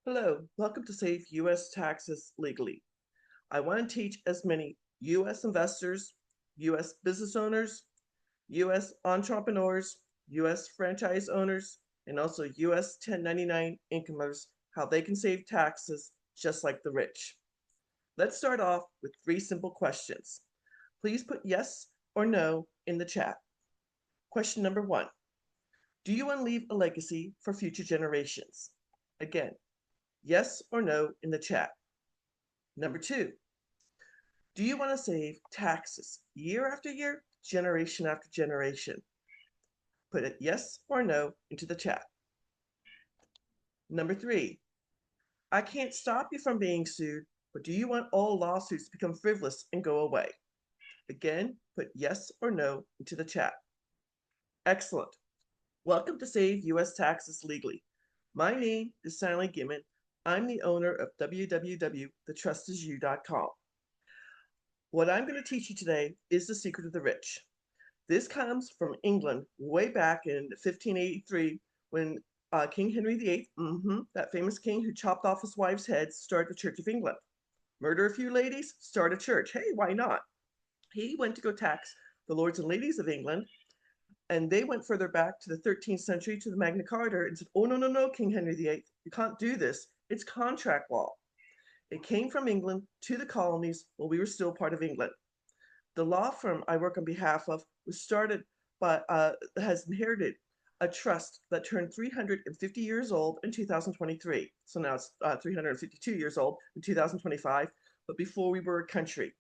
Hello, welcome to Save U.S. Taxes Legally. I want to teach as many U.S. investors, U.S. business owners, U.S. entrepreneurs, U.S. franchise owners, and also U.S. 1099 incomers how they can save taxes just like the rich. Let's start off with three simple questions. Please put yes or no in the chat. Question number one. Do you want to leave a legacy for future generations? Again, yes or no in the chat. Number two, do you want to save taxes year after year, generation after generation? Put it yes or no into the chat. Number three, I can't stop you from being sued, but do you want all lawsuits to become frivolous and go away? Again, put yes or no into the chat. Excellent. Welcome to Save U.S. Taxes Legally. My name is Sally Gimmon. I'm the owner of www.thetrustisyou.com. What I'm going to teach you today is the secret of the rich. This comes from England way back in 1583 when King Henry VIII, that famous king who chopped off his wife's heads, started the Church of England. Murder a few ladies, start a church. Hey, why not? He went to go tax the lords and ladies of England, and they went further back to the 13th century to the Magna Carta and said, oh, no, no, no, King Henry VIII, you can't do this. It's contract law. It came from England to the colonies while we were still part of England. The law firm I work on behalf of was started by, has inherited a trust that turned 350 years old in 2023. So now it's 352 years old in 2025, but before we were a country.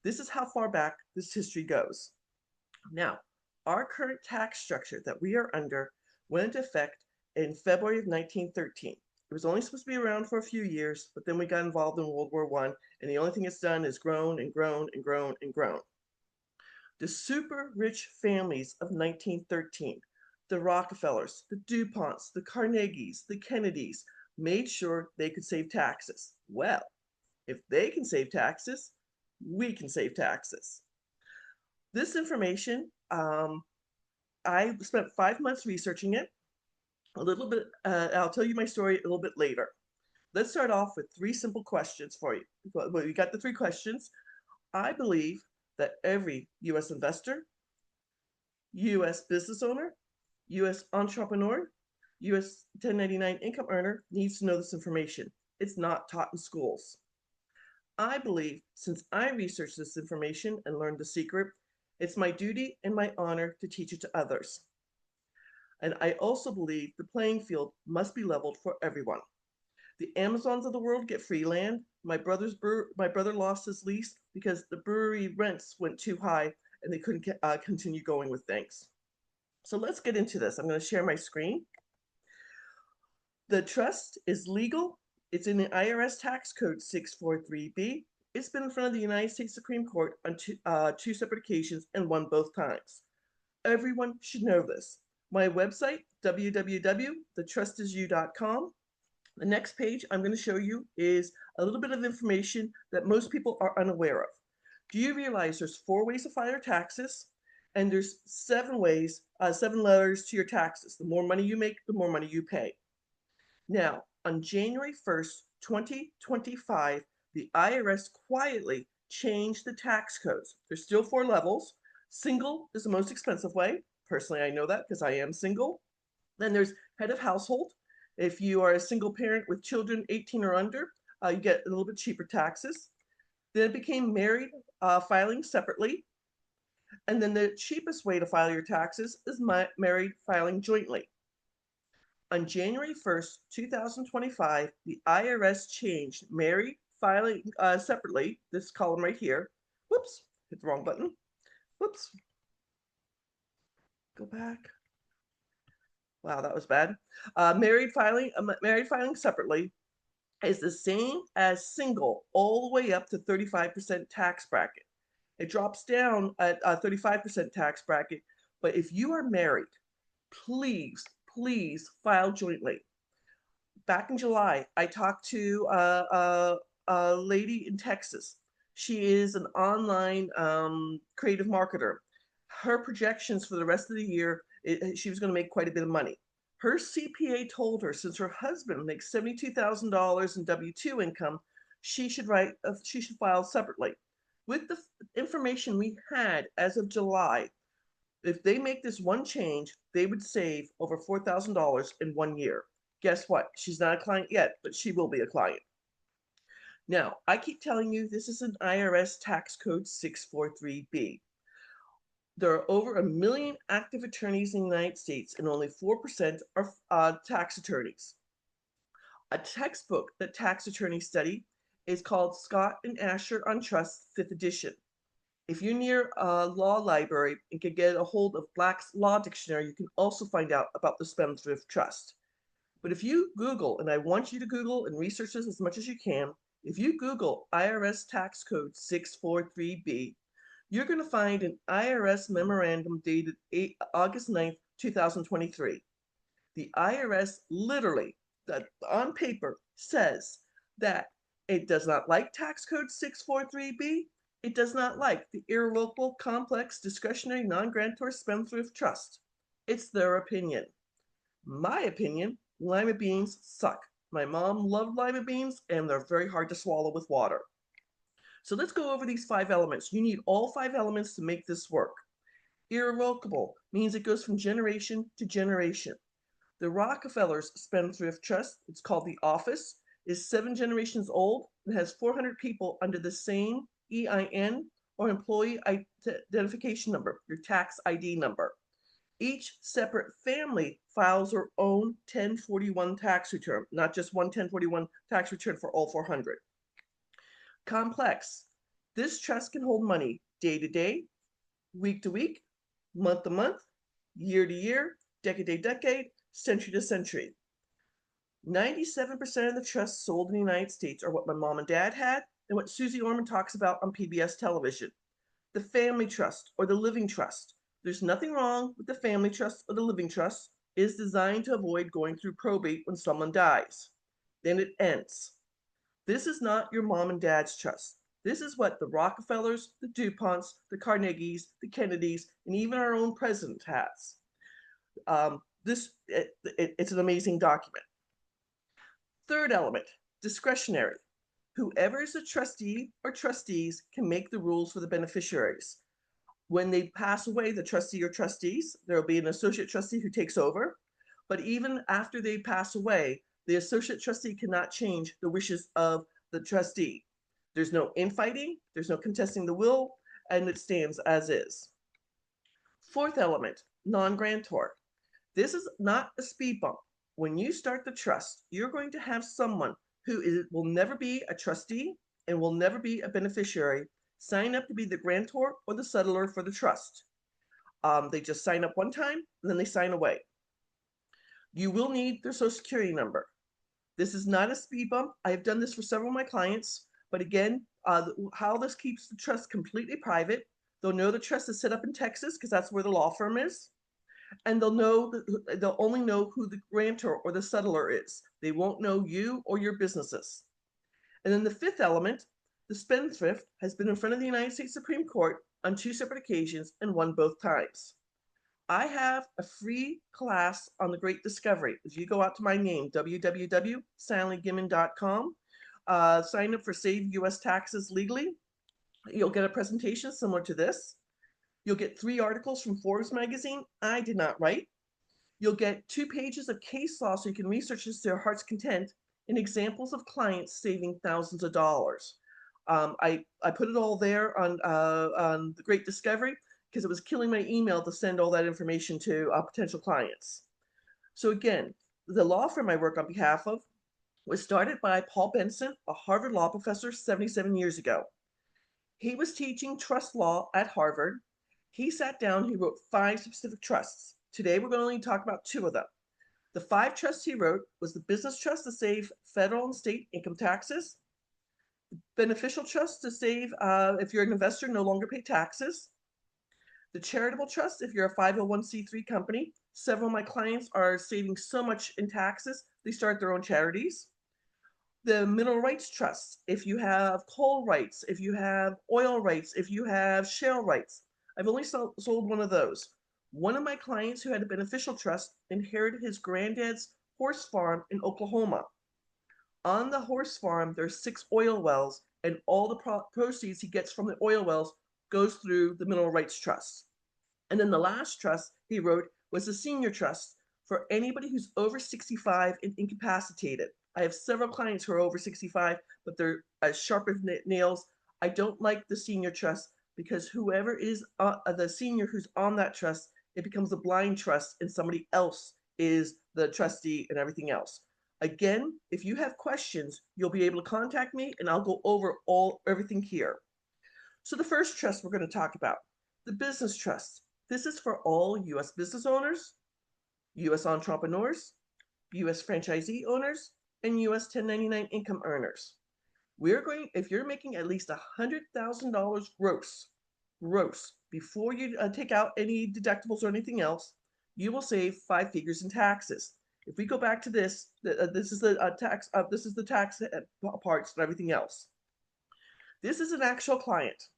This is how far back this history goes. Now, our current tax structure that we are under went into effect in February of 1913. It was only supposed to be around for a few years, but then we got involved in World War I, and the only thing it's done is grown and grown and grown and grown. The super rich families of 1913, the Rockefellers, the DuPonts, the Carnegies, the Kennedys, made sure they could save taxes. Well, if they can save taxes, we can save taxes. This information, I spent 5 months researching it. A little bit, I'll tell you my story a little bit later. Let's start off with three simple questions for you. Well, we got the three questions. I believe that every U.S. investor, U.S. business owner, U.S. entrepreneur, U.S. 1099 income earner needs to know this information. It's not taught in schools. I believe since I researched this information and learned the secret, it's my duty and my honor to teach it to others. And I also believe the playing field must be leveled for everyone. The Amazons of the world get free land. My brother lost his lease because the brewery rents went too high and they couldn't continue going with things. So let's get into this. I'm going to share my screen. The trust is legal. It's in the IRS Tax Code 643B. It's been in front of the United States Supreme Court on two separate occasions and won both times. Everyone should know this. My website, www.thetrustisyou.com. The next page I'm going to show you is a little bit of information that most people are unaware of. Do you realize there's 4 ways to file your taxes? And there's 7 ways, 7 letters to your taxes. The more money you make, the more money you pay. Now, on January 1st, 2025, the IRS quietly changed the tax codes. There's still 4 levels. Single is the most expensive way. Personally, I know that because I am single. Then there's head of household. If you are a single parent with children 18 or under, you get a little bit cheaper taxes. Then it became married, filing separately. And then the cheapest way to file your taxes is married filing jointly. On January 1st, 2025, the IRS changed married filing separately, this column right here. Whoops, hit the wrong button. Whoops. Go back. Wow, that was bad. Married filing separately is the same as single all the way up to 35% tax bracket. It drops down at 35% tax bracket, but if you are married, please file jointly. Back in July, I talked to a lady in Texas. She is an online creative marketer. Her projections for the rest of the year, she was going to make quite a bit of money. Her CPA told her since her husband makes $72,000 in W-2 income, she should file separately. With the information we had as of July, if they make this one change, they would save over $4,000 in 1 year. Guess what? She's not a client yet, but she will be a client. Now, I keep telling you this is an IRS tax code 643B. There are over 1 million active attorneys in the United States, and only 4% are tax attorneys. A textbook that tax attorneys study is called Scott and Asher on Trust, 5th edition. If you're near a law library and can get a hold of Black's Law Dictionary, you can also find out about the Spendthrift Trust. But if you Google, and I want you to Google and research this as much as you can, if you Google IRS Tax Code 643B, you're going to find an IRS memorandum dated August 9th, 2023. The IRS literally, on paper, says that it does not like Tax Code 643B. It does not like the Irrevocable, Complex, Discretionary, Non-Grantor, Spendthrift Trust. It's their opinion. My opinion, lima beans suck. My mom loved lima beans, and they're very hard to swallow with water. So let's go over these 5 elements. You need all 5 elements to make this work. Irrevocable means it goes from generation to generation. The Rockefellers Spendthrift Trust, it's called the Office, is 7 generations old and has 400 people under the same EIN or employee identification number, your tax ID number. Each separate family files their own 1041 tax return, not just one 1041 tax return for all 400. Complex. This trust can hold money day to day, week to week, month to month, year to year, decade to decade, century to century. 97% of the trusts sold in the United States are what my mom and dad had and what Susie Orman talks about on PBS television. The family trust or the living trust. There's nothing wrong with the family trust or the living trust. It is designed to avoid going through probate when someone dies. Then it ends. This is not your mom and dad's trust. This is what the Rockefellers, the DuPonts, the Carnegies, the Kennedys, and even our own president has. It's an amazing document. Third element, discretionary. Whoever is a trustee or trustees can make the rules for the beneficiaries. When they pass away, the trustee or trustees, there will be an associate trustee who takes over. But even after they pass away, the associate trustee cannot change the wishes of the trustee. There's no infighting, there's no contesting the will, and it stands as is. Fourth element, non-grantor. This is not a speed bump. When you start the trust, you're going to have someone who will never be a trustee and will never be a beneficiary sign up to be the grantor or the settler for the trust. They just sign up one time and then they sign away. You will need their social security number. This is not a speed bump. I have done this for several of my clients, but again, how this keeps the trust completely private. They'll know the trust is set up in Texas because that's where the law firm is. And they'll only know who the grantor or the settler is. They won't know you or your businesses. And then the fifth element, the spendthrift, has been in front of the United States Supreme Court on 2 separate occasions and won both times. I have a free class on the Great Discovery. If you go out to my name, www.sallygimmon.com, sign up for Save U.S. Taxes Legally. You'll get a presentation similar to this. You'll get 3 articles from Forbes magazine I did not write. You'll get 2 pages of case law so you can research this to your heart's content and examples of clients saving thousands of dollars. I put it all there on the Great Discovery because it was killing my email to send all that information to potential clients. So again, the law firm I work on behalf of was started by Paul Benson, a Harvard law professor 77 years ago. He was teaching trust law at Harvard. He sat down, he wrote 5 specific trusts. Today we're going to only talk about 2 of them. The 5 trusts he wrote was the business trust to save federal and state income taxes, the beneficial trust to save if you're an investor, no longer pay taxes, the charitable trust if you're a 501c3 company. Several of my clients are saving so much in taxes, they start their own charities. The mineral rights trust, if you have coal rights, if you have oil rights, if you have shale rights. I've only sold one of those. One of my clients who had a beneficial trust inherited his granddad's horse farm in Oklahoma. On the horse farm, there's 6 oil wells, and all the proceeds he gets from the oil wells goes through the mineral rights trust. And then the last trust he wrote was a senior trust for anybody who's over 65 and incapacitated. I have several clients who are over 65, but they're as sharp as nails. I don't like the senior trust because whoever is the senior who's on that trust, it becomes a blind trust and somebody else is the trustee and everything else. Again, if you have questions, you'll be able to contact me and I'll go over everything here. So the first trust we're going to talk about, the business trust. This is for all U.S. business owners, U.S. entrepreneurs, U.S. franchisee owners, and U.S. 1099 income earners. If you're making at least $100,000 gross, before you take out any deductibles or anything else, you will save 5 figures in taxes. If we go back to this, this is the tax parts and everything else. This is an actual client.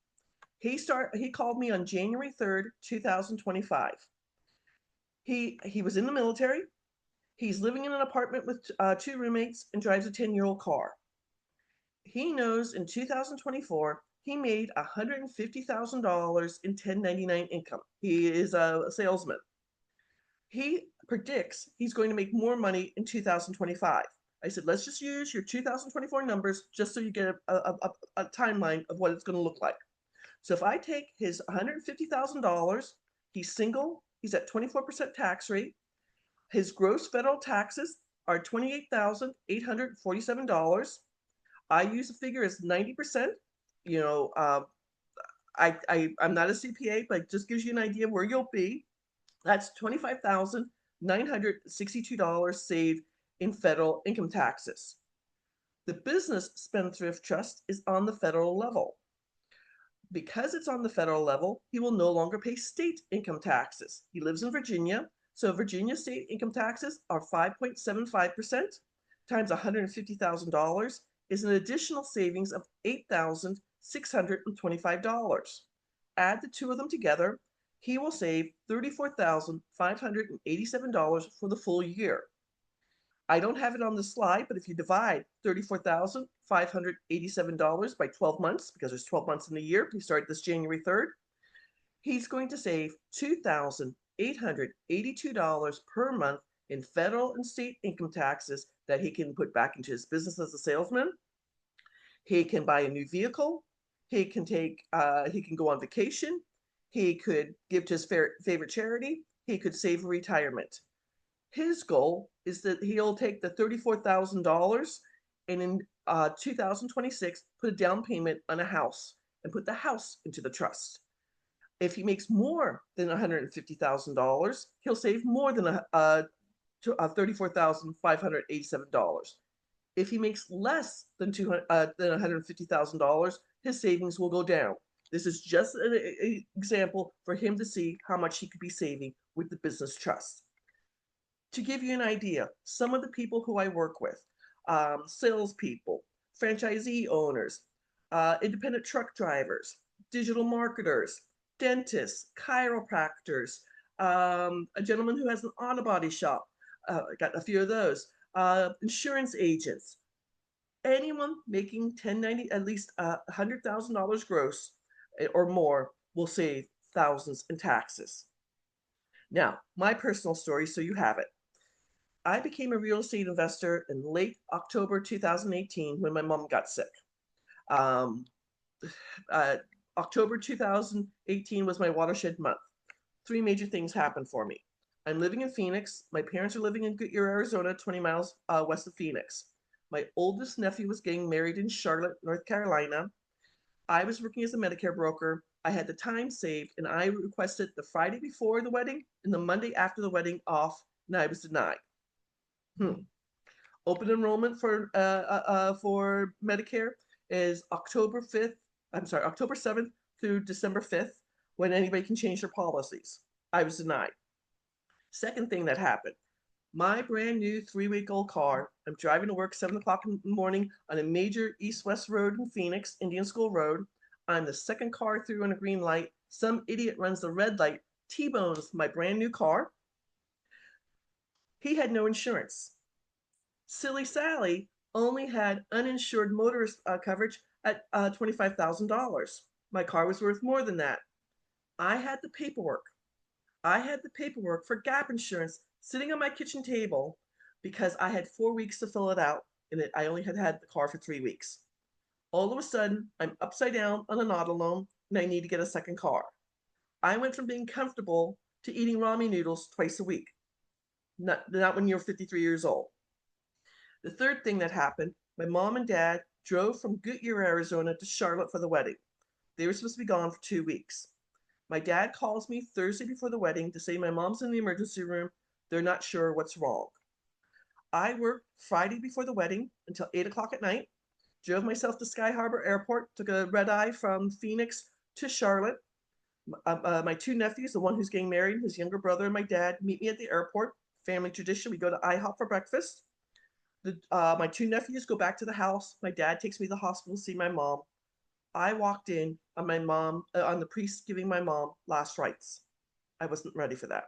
He called me on January 3rd, 2025. He was in the military. He's living in an apartment with 2 roommates and drives a 10-year-old car. He knows in 2024 he made $150,000 in 1099 income. He is a salesman. He predicts he's going to make more money in 2025. I said, let's just use your 2024 numbers just so you get a timeline of what it's going to look like. So if I take his $150,000, he's single, he's at 24% tax rate. His gross federal taxes are $28,847. I use a figure as 90%. You know, I'm not a CPA, but it just gives you an idea of where you'll be. That's $25,962 saved in federal income taxes. The business spendthrift trust is on the federal level. Because it's on the federal level, he will no longer pay state income taxes. He lives in Virginia, so Virginia state income taxes are 5.75% times $150,000 is an additional savings of $8,625. Add the 2 of them together, he will save $34,587 for the full year. I don't have it on the slide, but if you divide $34,587 by 12 months, because there's 12 months in a year, he started this January 3rd, he's going to save $2,882 per month in federal and state income taxes that he can put back into his business as a salesman. He can buy a new vehicle. He can go on vacation. He could give to his favorite charity. He could save for retirement. His goal is that he'll take the $34,000 and in 2026 put a down payment on a house and put the house into the trust. If he makes more than $150,000, he'll save more than $34,587. If he makes less than $150,000, his savings will go down. This is just an example for him to see how much he could be saving with the business trust. To give you an idea, some of the people who I work with, salespeople, franchisee owners, independent truck drivers, digital marketers, dentists, chiropractors, a gentleman who has an auto body shop, got a few of those, insurance agents, anyone making 1090 at least $100,000 gross or more will save thousands in taxes. Now, my personal story, so you have it. I became a real estate investor in late October 2018 when my mom got sick. October 2018 was my watershed month. 3 major things happened for me. I'm living in Phoenix. My parents are living in Goodyear, Arizona, 20 miles west of Phoenix. My oldest nephew was getting married in Charlotte, North Carolina. I was working as a Medicare broker. I had the time saved, and I requested the Friday before the wedding and the Monday after the wedding off, and I was denied. Open enrollment for Medicare is October 7th through December 5th, when anybody can change their policies. I was denied. Second thing that happened, my brand new 3-week-old car, I'm driving to work 7 o'clock in the morning on a major east-west road in Phoenix, Indian School Road. I'm the second car through on a green light. Some idiot runs the red light, T-bones my brand new car. He had no insurance. Silly Sally only had uninsured motorist coverage at $25,000. My car was worth more than that. I had the paperwork. I had the paperwork for gap insurance sitting on my kitchen table because I had 4 weeks to fill it out, and I only had the car for 3 weeks. All of a sudden, I'm upside down on an auto loan, and I need to get a second car. I went from being comfortable to eating ramen noodles twice a week. Not when you're 53 years old. The third thing that happened, my mom and dad drove from Goodyear, Arizona to Charlotte for the wedding. They were supposed to be gone for 2 weeks. My dad calls me Thursday before the wedding to say my mom's in the emergency room. They're not sure what's wrong. I worked Friday before the wedding until 8 o'clock at night, drove myself to Sky Harbor Airport, took a red eye from Phoenix to Charlotte. My two nephews, the one who's getting married, his younger brother, and my dad meet me at the airport. Family tradition, we go to IHOP for breakfast. My two nephews go back to the house. My dad takes me to the hospital to see my mom. I walked in on my mom, on the priest giving my mom last rites. I wasn't ready for that.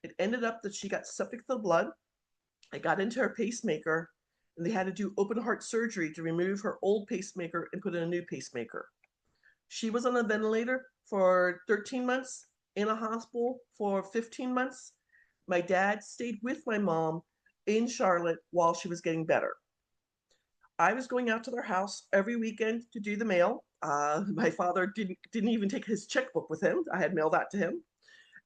It ended up that she got septic to the blood. I got into her pacemaker, and they had to do open heart surgery to remove her old pacemaker and put in a new pacemaker. She was on a ventilator for 13 months, in a hospital for 15 months. My dad stayed with my mom in Charlotte while she was getting better. I was going out to their house every weekend to do the mail. My father didn't even take his checkbook with him. I had mailed that to him.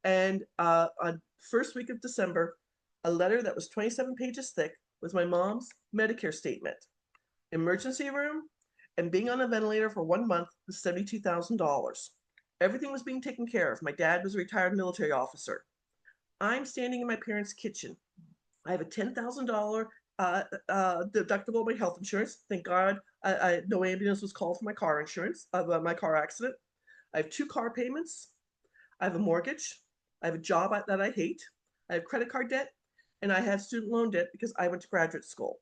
And on first week of December, a letter that was 27 pages thick was my mom's Medicare statement. Emergency room and being on a ventilator for 1 month was $72,000. Everything was being taken care of. My dad was a retired military officer. I'm standing in my parents' kitchen. I have a $10,000 deductible on my health insurance. Thank God no ambulance was called for my car insurance, my car accident. I have 2 car payments. I have a mortgage. I have a job that I hate. I have credit card debt, and I have student loan debt because I went to graduate school.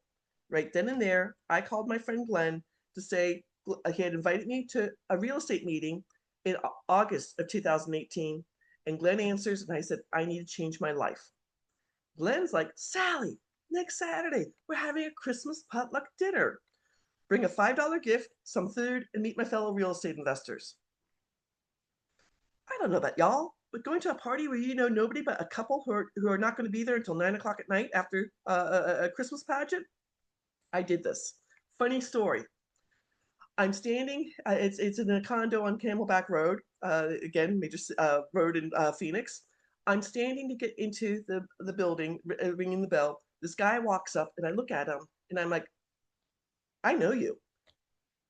Right then and there, I called my friend Glenn to say he had invited me to a real estate meeting in August of 2018. And Glenn answers, and I said, I need to change my life. Glenn's like, Sally, next Saturday, we're having a Christmas potluck dinner. Bring a $5 gift, some food, and meet my fellow real estate investors. I don't know about y'all, but going to a party where you know nobody but a couple who are not going to be there until 9 o'clock at night after a Christmas pageant, I did this. Funny story. I'm standing, it's in a condo on Camelback Road, again, major road in Phoenix. I'm standing to get into the building, ringing the bell. This guy walks up, and I look at him, and I'm like, I know you.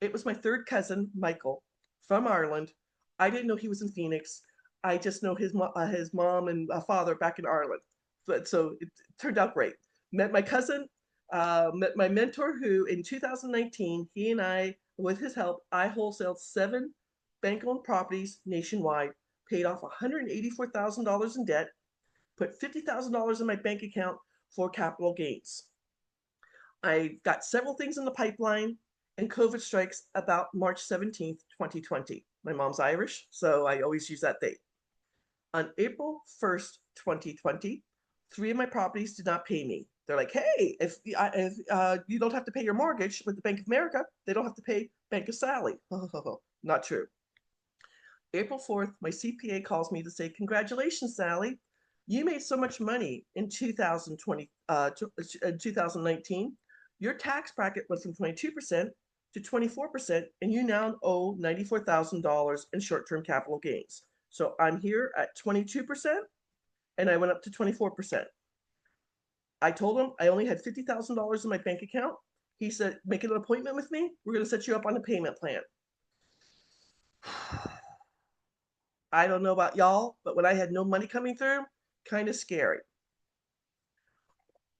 It was my third cousin, Michael, from Ireland. I didn't know he was in Phoenix. I just know his mom and father back in Ireland. So it turned out great. Met my cousin, met my mentor, who in 2019, he and I, with his help, I wholesaled 7 bank-owned properties nationwide, paid off $184,000 in debt, put $50,000 in my bank account for capital gains. I got several things in the pipeline, and COVID strikes about March 17th, 2020. My mom's Irish, so I always use that date. On April 1st, 2020, 3 of my properties did not pay me. They're like, hey, if you don't have to pay your mortgage with the Bank of America, they don't have to pay Bank of Sally. Not true. April 4th, my CPA calls me to say, congratulations, Sally. You made so much money in 2019. Your tax bracket went from 22% to 24%, and you now owe $94,000 in short-term capital gains. So I'm here at 22%, and I went up to 24%. I told him I only had $50,000 in my bank account. He said, make an appointment with me. We're going to set you up on a payment plan. I don't know about y'all, but when I had no money coming through, kind of scary.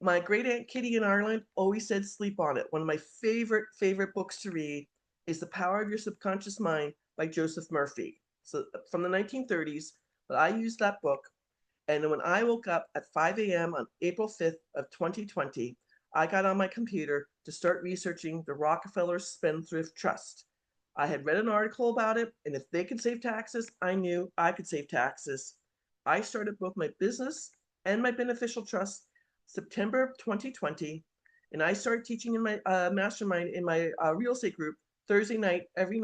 My great aunt Kitty in Ireland always said sleep on it. One of my favorite books to read is The Power of Your Subconscious Mind by Joseph Murphy. So from the 1930s, but I used that book. And when I woke up at 5 a.m. on April 5th of 2020, I got on my computer to start researching the Rockefellers Spendthrift Trust. I had read an article about it, and if they could save taxes, I knew I could save taxes. I started both my business and my beneficial trust September of 2020, and I started teaching in my mastermind in my real estate group Thursday night, every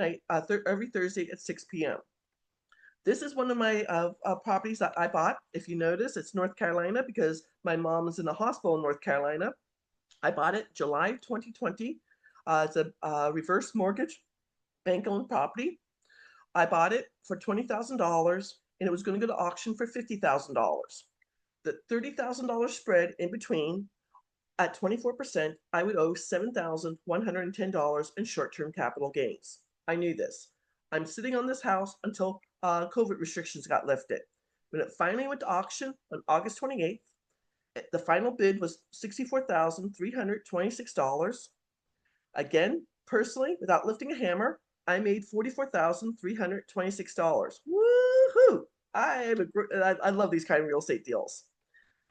Thursday at 6 p.m. This is one of my properties that I bought. If you notice, it's North Carolina because my mom is in the hospital in North Carolina. I bought it July 2020. It's a reverse mortgage, bank-owned property. I bought it for $20,000 and it was going to go to auction for $50,000. The $30,000 spread in between at 24%, I would owe $7,110 in short-term capital gains. I knew this. I'm sitting on this house until COVID restrictions got lifted. When it finally went to auction on August 28th, the final bid was $64,326. Again, personally, without lifting a hammer, I made $44,326. Woohoo! I love these kind of real estate deals.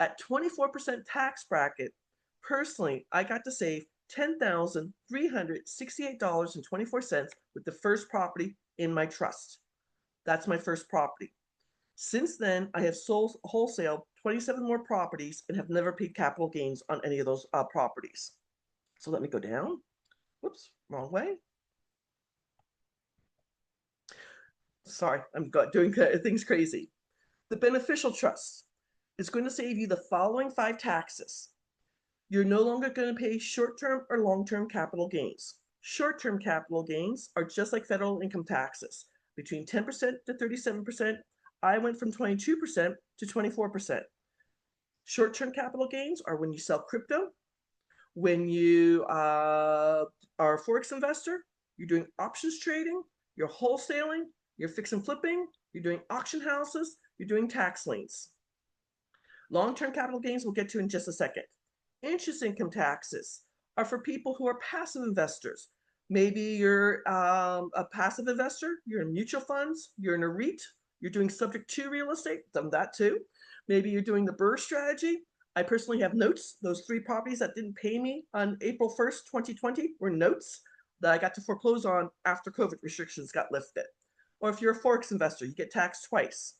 At 24% tax bracket, personally, I got to save $10,368.24 with the first property in my trust. That's my first property. Since then, I have sold wholesale 27 more properties and have never paid capital gains on any of those properties. So let me go down. Whoops, wrong way. Sorry, I'm doing things crazy. The beneficial trust is going to save you the following 5 taxes. You're no longer going to pay short-term or long-term capital gains. Short-term capital gains are just like federal income taxes. Between 10% to 37%, I went from 22% to 24%. Short-term capital gains are when you sell crypto, when you are a forex investor, you're doing options trading, you're wholesaling, you're fix and flipping, you're doing auction houses, you're doing tax liens. Long-term capital gains we'll get to in just a second. Interest income taxes are for people who are passive investors. Maybe you're a passive investor, you're in mutual funds, you're in a REIT, you're doing subject to real estate, done that too. Maybe you're doing the BRRRR strategy. I personally have notes. Those 3 properties that didn't pay me on April 1st, 2020 were notes that I got to foreclose on after COVID restrictions got lifted. Or if you're a forex investor, you get taxed twice.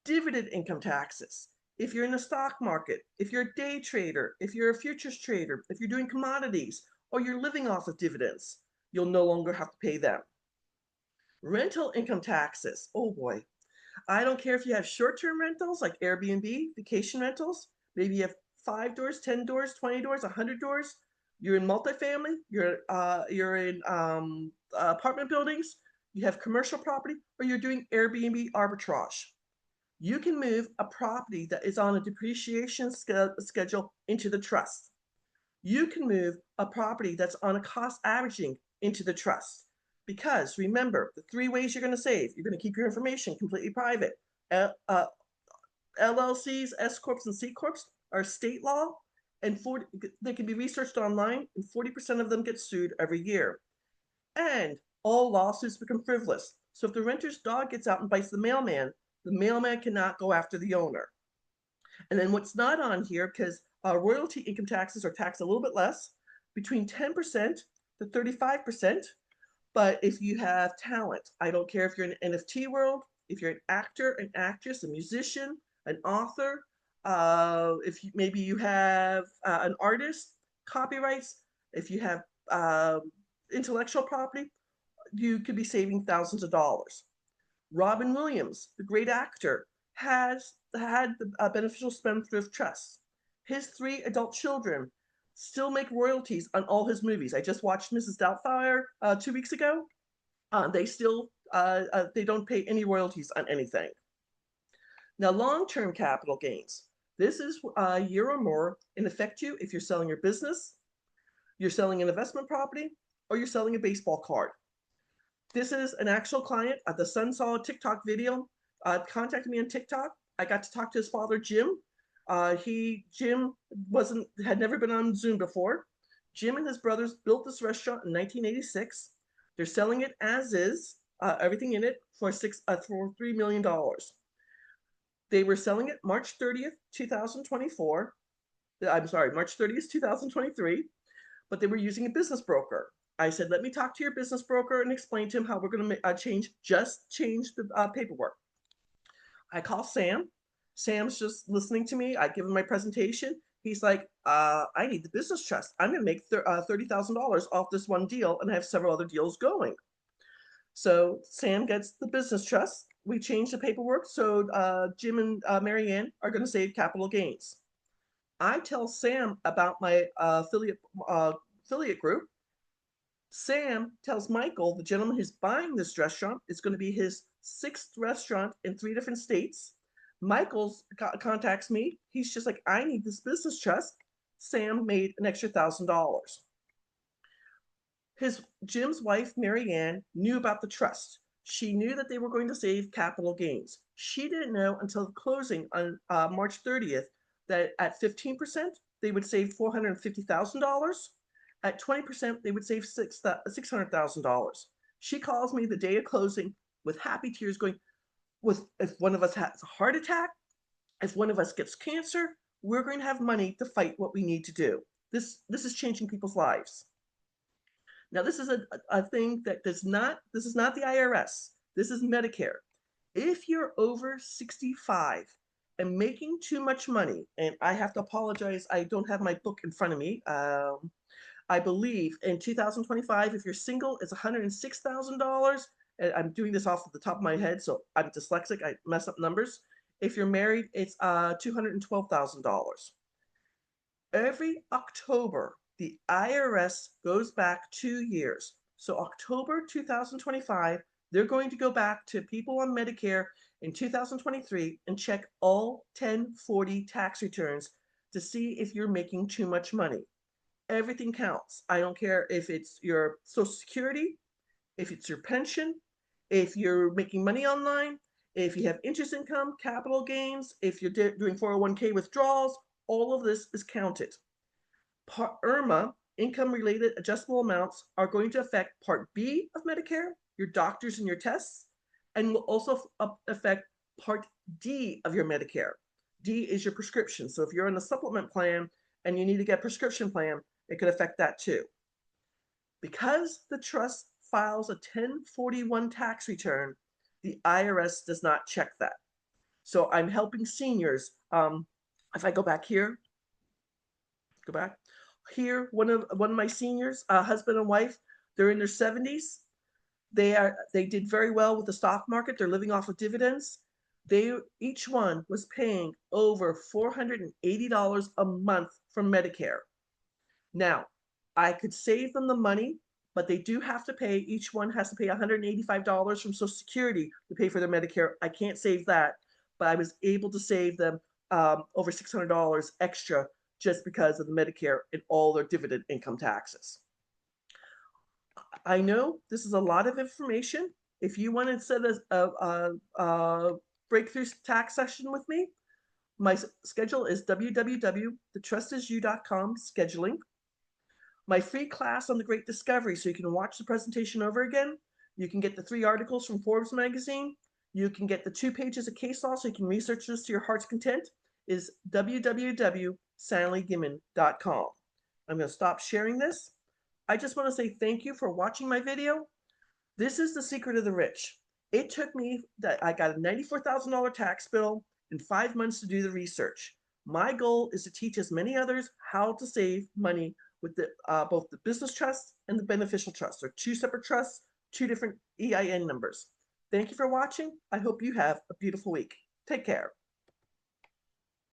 Dividend income taxes. If you're in the stock market, if you're a day trader, if you're a futures trader, if you're doing commodities, or you're living off of dividends, you'll no longer have to pay them. Rental income taxes. Oh boy. I don't care if you have short-term rentals like Airbnb, vacation rentals. Maybe you have 5 doors, 10 doors, 20 doors, 100 doors. You're in multifamily. You're in apartment buildings. You have commercial property, or you're doing Airbnb arbitrage. You can move a property that is on a depreciation schedule into the trust. You can move a property that's on a cost averaging into the trust. Because remember, the 3 ways you're going to save. You're going to keep your information completely private. LLCs, S Corps, and C Corps are state law, and they can be researched online, and 40% of them get sued every year. And all lawsuits become frivolous. So if the renter's dog gets out and bites the mailman cannot go after the owner. And then what's not on here, because royalty income taxes are taxed a little bit less, between 10% to 35%. But if you have talent, I don't care if you're in the NFT world, if you're an actor, an actress, a musician, an author, maybe you have an artist, copyrights, if you have intellectual property, you could be saving thousands of dollars. Robin Williams, the great actor, had the beneficial spendthrift trust. His 3 adult children still make royalties on all his movies. I just watched Mrs. Doubtfire 2 weeks ago. They don't pay any royalties on anything. Now, long-term capital gains. This is a year or more and affect you if you're selling your business, you're selling an investment property, or you're selling a baseball card. This is an actual client. The son saw a TikTok video, contacted me on TikTok. I got to talk to his father, Jim. Jim had never been on Zoom before. Jim and his brothers built this restaurant in 1986. They're selling it as is, everything in it, for $3 million. They were selling it March 30th, 2024. I'm sorry, March 30th, 2023, but they were using a business broker. I said, let me talk to your business broker and explain to him how we're going to change the paperwork. I call Sam. Sam's just listening to me. I give him my presentation. He's like, I need the business trust. I'm going to make $30,000 off this one deal, and I have several other deals going. So Sam gets the business trust. We change the paperwork so Jim and Mary Ann are going to save capital gains. I tell Sam about my affiliate group. Sam tells Michael, the gentleman who's buying this restaurant, it's going to be his 6th restaurant in 3 different states. Michael contacts me. He's just like, I need this business trust. Sam made an extra $1,000. Jim's wife, Mary Ann, knew about the trust. She knew that they were going to save capital gains. She didn't know until the closing on March 30th that at 15%, they would save $450,000. At 20%, they would save $600,000. She calls me the day of closing with happy tears going, if one of us has a heart attack, if one of us gets cancer, we're going to have money to fight what we need to do. This is changing people's lives. Now, this is a thing that this is not the IRS. This is Medicare. If you're over 65 and making too much money, and I have to apologize, I don't have my book in front of me. I believe in 2025, if you're single, it's $106,000. And I'm doing this off the top of my head, so I'm dyslexic. I mess up numbers. If you're married, it's $212,000. Every October, the IRS goes back 2 years. So October 2025, they're going to go back to people on Medicare in 2023 and check all 1040 tax returns to see if you're making too much money. Everything counts. I don't care if it's your Social Security, if it's your pension, if you're making money online, if you have interest income, capital gains, if you're doing 401k withdrawals, all of this is counted. IRMA, income-related adjustable amounts, are going to affect Part B of Medicare, your doctors and your tests, and will also affect Part D of your Medicare. D is your prescription. So if you're in a supplement plan and you need to get a prescription plan, it could affect that too. Because the trust files a 1041 tax return, the IRS does not check that. So I'm helping seniors. If I go back here, go back here, one of my seniors, husband and wife, they're in their 70s. They did very well with the stock market. They're living off of dividends. Each one was paying over $480 a month from Medicare. Now, I could save them the money, but they do have to pay, each one has to pay $185 from Social Security to pay for their Medicare. I can't save that, but I was able to save them over $600 extra just because of the Medicare and all their dividend income taxes. I know this is a lot of information. If you want to set a breakthrough tax session with me, my schedule is www.thetrustisyou.com scheduling. My free class on the Great Discovery, so you can watch the presentation over again. You can get the 3 articles from Forbes magazine. You can get the 2 pages of case law so you can research this to your heart's content, is www.sallygimmon.com. I'm going to stop sharing this. I just want to say thank you for watching my video. This is the secret of the rich. It took me, I got a $94,000 tax bill in 5 months to do the research. My goal is to teach as many others how to save money with both the business trust and the beneficial trust. They're 2 separate trusts, 2 different EIN numbers. Thank you for watching. I hope you have a beautiful week. Take care.